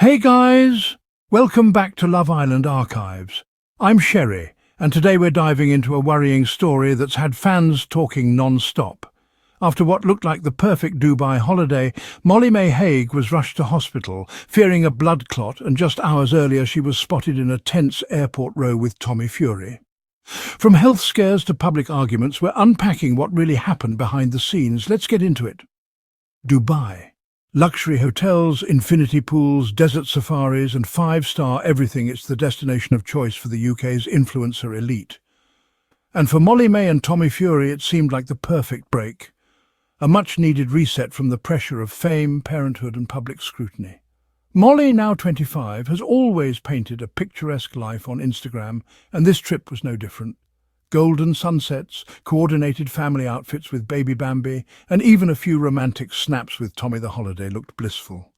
Hey guys! Welcome back to Love Island Archives. I'm Sherry, and today we're diving into a worrying story that's had fans talking non-stop. After what looked like the perfect Dubai holiday, Molly-Mae Hague was rushed to hospital, fearing a blood clot, and just hours earlier she was spotted in a tense airport row with Tommy Fury. From health scares to public arguments, we're unpacking what really happened behind the scenes. Let's get into it. Dubai. Luxury hotels, infinity pools, desert safaris and five-star everything. It's the destination of choice for the UK's influencer elite. And for Molly-Mae and Tommy Fury it seemed like the perfect break. A much-needed reset from the pressure of fame, parenthood and public scrutiny. Molly, now 25, has always painted a picturesque life on Instagram, and this trip was no different. Golden sunsets, coordinated family outfits with baby Bambi, and even a few romantic snaps with Tommy the Holiday looked blissful.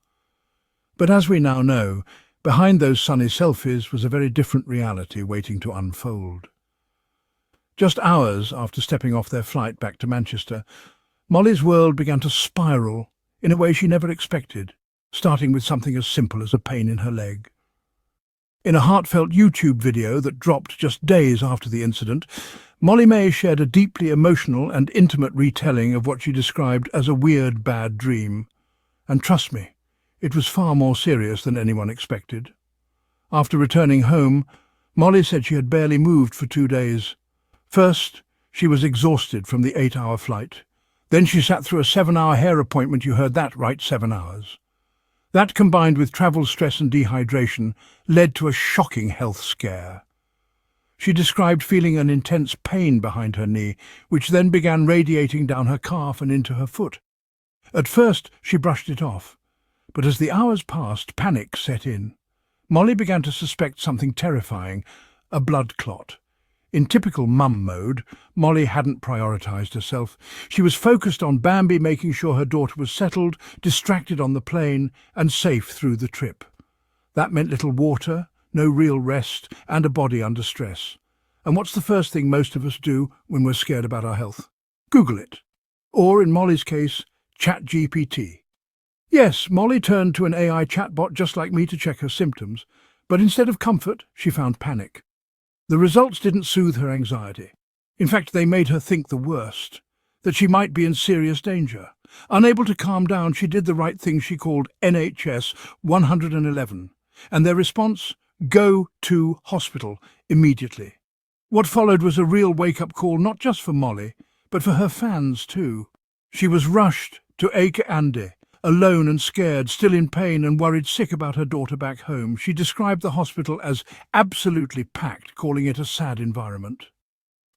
But as we now know, behind those sunny selfies was a very different reality waiting to unfold. Just hours after stepping off their flight back to Manchester, Molly's world began to spiral in a way she never expected, starting with something as simple as a pain in her leg. In a heartfelt YouTube video that dropped just days after the incident, Molly-Mae shared a deeply emotional and intimate retelling of what she described as a weird bad dream. And trust me, it was far more serious than anyone expected. After returning home, Molly said she had barely moved for 2 days. First, she was exhausted from the 8-hour flight. Then she sat through a 7-hour hair appointment. You heard that right, 7 hours. That, combined with travel stress and dehydration, led to a shocking health scare. She described feeling an intense pain behind her knee, which then began radiating down her calf and into her foot. At first, she brushed it off, but as the hours passed, panic set in. Molly began to suspect something terrifying, a blood clot. In typical mum mode, Molly hadn't prioritised herself. She was focused on Bambi, making sure her daughter was settled, distracted on the plane, and safe through the trip. That meant little water, no real rest, and a body under stress. And what's the first thing most of us do when we're scared about our health? Google it. Or, in Molly's case, ChatGPT. Yes, Molly turned to an AI chatbot just like me to check her symptoms, but instead of comfort, she found panic. The results didn't soothe her anxiety. In fact, they made her think the worst, that she might be in serious danger. Unable to calm down, she did the right thing. She called NHS 111, and their response, go to hospital immediately. What followed was a real wake-up call, not just for Molly, but for her fans too. She was rushed to Ake Ande, alone and scared, still in pain and worried sick about her daughter back home. She described the hospital as absolutely packed, calling it a sad environment.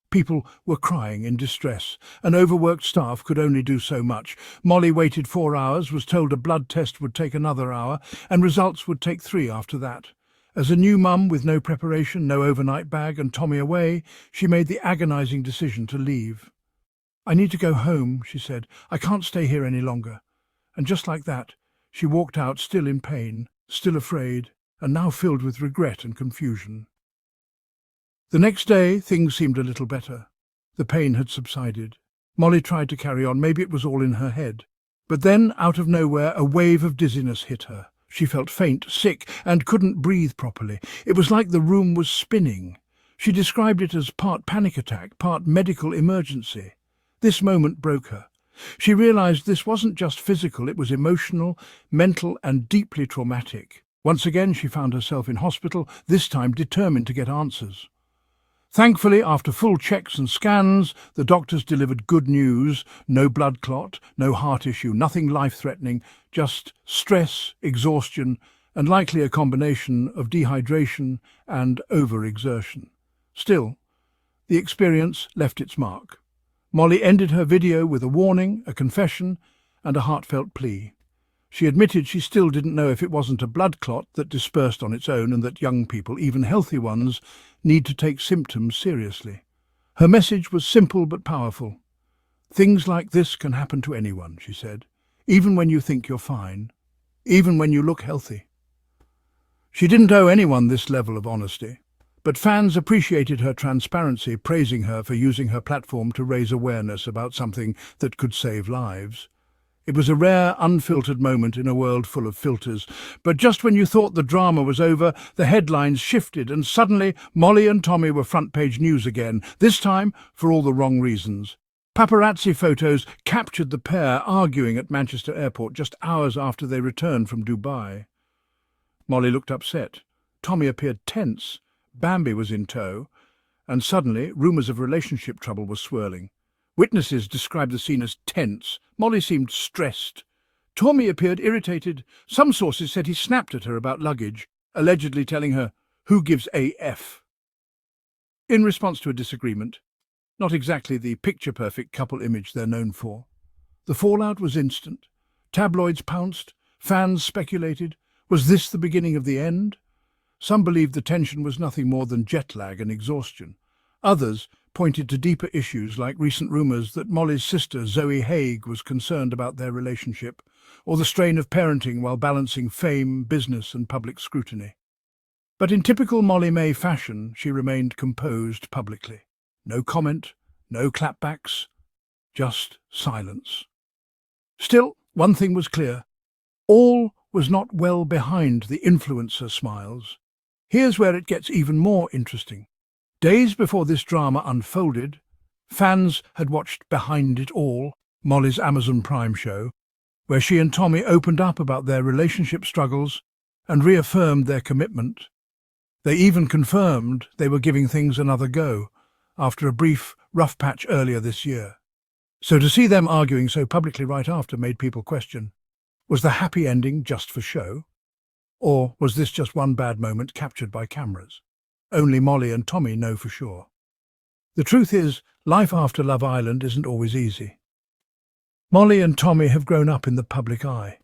People were crying in distress. An overworked staff could only do so much. Molly waited 4 hours, was told a blood test would take another hour, and results would take 3 after that. As a new mum with no preparation, no overnight bag, and Tommy away, she made the agonising decision to leave. "I need to go home," she said. "I can't stay here any longer." And just like that, she walked out, still in pain, still afraid, and now filled with regret and confusion. The next day, things seemed a little better. The pain had subsided. Molly tried to carry on. Maybe it was all in her head. But then, out of nowhere, a wave of dizziness hit her. She felt faint, sick, and couldn't breathe properly. It was like the room was spinning. She described it as part panic attack, part medical emergency. This moment broke her. She realized this wasn't just physical, it was emotional, mental, and deeply traumatic. Once again, she found herself in hospital, this time determined to get answers. Thankfully, after full checks and scans, the doctors delivered good news. No blood clot, no heart issue, nothing life-threatening, just stress, exhaustion, and likely a combination of dehydration and overexertion. Still, the experience left its mark. Molly ended her video with a warning, a confession, and a heartfelt plea. She admitted she still didn't know if it wasn't a blood clot that dispersed on its own, and that young people, even healthy ones, need to take symptoms seriously. Her message was simple but powerful. "Things like this can happen to anyone," she said, "even when you think you're fine, even when you look healthy." She didn't owe anyone this level of honesty. But fans appreciated her transparency, praising her for using her platform to raise awareness about something that could save lives. It was a rare, unfiltered moment in a world full of filters. But just when you thought the drama was over, the headlines shifted and suddenly Molly and Tommy were front-page news again, this time for all the wrong reasons. Paparazzi photos captured the pair arguing at Manchester Airport just hours after they returned from Dubai. Molly looked upset. Tommy appeared tense. Bambi was in tow. And suddenly, rumours of relationship trouble were swirling. Witnesses described the scene as tense. Molly seemed stressed. Tommy appeared irritated. Some sources said he snapped at her about luggage, allegedly telling her, "Who gives a F?" In response to a disagreement, not exactly the picture-perfect couple image they're known for. The fallout was instant. Tabloids pounced. Fans speculated. Was this the beginning of the end? Some believed the tension was nothing more than jet lag and exhaustion. Others pointed to deeper issues like recent rumours that Molly's sister, Zoe Hague, was concerned about their relationship, or the strain of parenting while balancing fame, business and public scrutiny. But in typical Molly-Mae fashion, she remained composed publicly. No comment, no clapbacks, just silence. Still, one thing was clear. All was not well behind the influencer smiles. Here's where it gets even more interesting. Days before this drama unfolded, fans had watched Behind It All, Molly's Amazon Prime show, where she and Tommy opened up about their relationship struggles and reaffirmed their commitment. They even confirmed they were giving things another go after a brief, rough patch earlier this year. So to see them arguing so publicly right after made people question, was the happy ending just for show? Or was this just one bad moment captured by cameras? Only Molly and Tommy know for sure. The truth is, life after Love Island isn't always easy. Molly and Tommy have grown up in the public eye.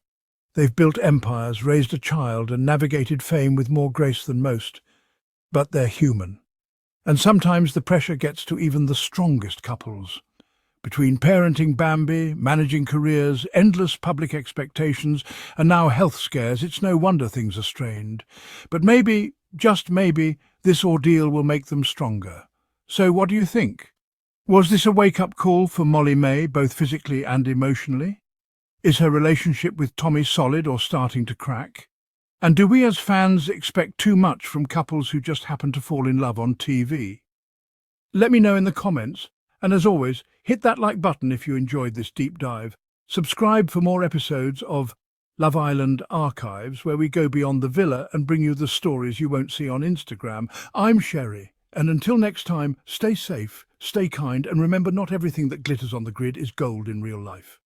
They've built empires, raised a child, and navigated fame with more grace than most. But they're human. And sometimes the pressure gets to even the strongest couples. Between parenting Bambi, managing careers, endless public expectations, and now health scares, it's no wonder things are strained. But maybe, just maybe, this ordeal will make them stronger. So what do you think? Was this a wake-up call for Molly-Mae, both physically and emotionally? Is her relationship with Tommy solid or starting to crack? And do we as fans expect too much from couples who just happen to fall in love on TV? Let me know in the comments. And as always, hit that like button if you enjoyed this deep dive. Subscribe for more episodes of Love Island Archives, where we go beyond the villa and bring you the stories you won't see on Instagram. I'm Sherry, and until next time, stay safe, stay kind, and remember not everything that glitters on the grid is gold in real life.